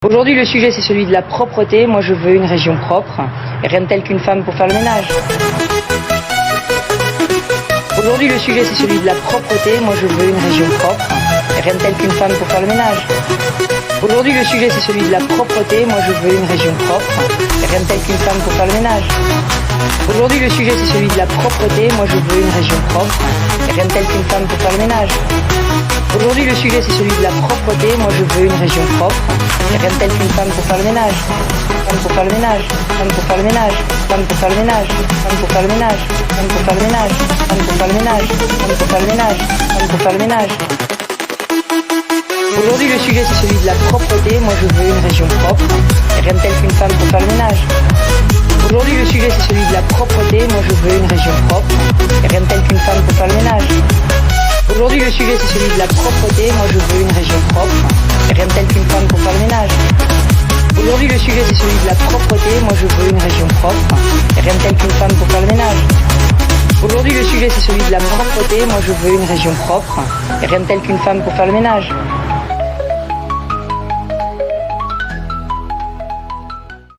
Aujourd'hui, le sujet, c'est celui de la propreté. Moi, je veux une région propre. Et rien de tel qu'une femme pour faire le ménage. Aujourd'hui, le sujet, c'est celui de la propreté. Moi, je veux une région propre. Et rien de tel qu'une femme pour faire le ménage. Aujourd'hui, le sujet, c'est celui de la propreté. Moi, je veux une région propre. Et rien de tel qu'une femme pour faire le ménage. Aujourd'hui, le sujet, c'est celui de la propreté. Moi, je veux une région propre. Et rien de tel qu'une femme pour faire le ménage. Aujourd'hui, le sujet, c'est celui de la propreté. Moi, je veux une région propre. Et rien de tel qu'une femme pour faire le ménage. Femme pour faire le ménage. Femme pour faire le ménage. Femme pour faire le ménage. Femme pour faire le ménage. Femme pour faire le ménage. Femme pour faire le ménage. Femme pour faire le ménage. Femme pour faire le ménage. Aujourd'hui, le sujet, c'est celui de la propreté. Moi, je veux une région propre. Et rien de tel qu'une femme pour faire le ménage. Aujourd'hui, le sujet, c'est celui de la propreté. Moi, je veux une région propre. Et rien de tel qu'une femme pour faire le ménage. Aujourd'hui, le sujet, c'est celui de la propreté. Moi, je veux une région propre. Et rien de tel qu'une femme pour faire le ménage. Aujourd'hui, le sujet, c'est celui de la propreté. Moi, je veux une région propre. Et rien de tel qu'une femme pour faire le ménage. Aujourd'hui, le sujet, c'est celui de la propreté. Moi, je veux une région propre. Et rien de tel qu'une femme pour faire le ménage.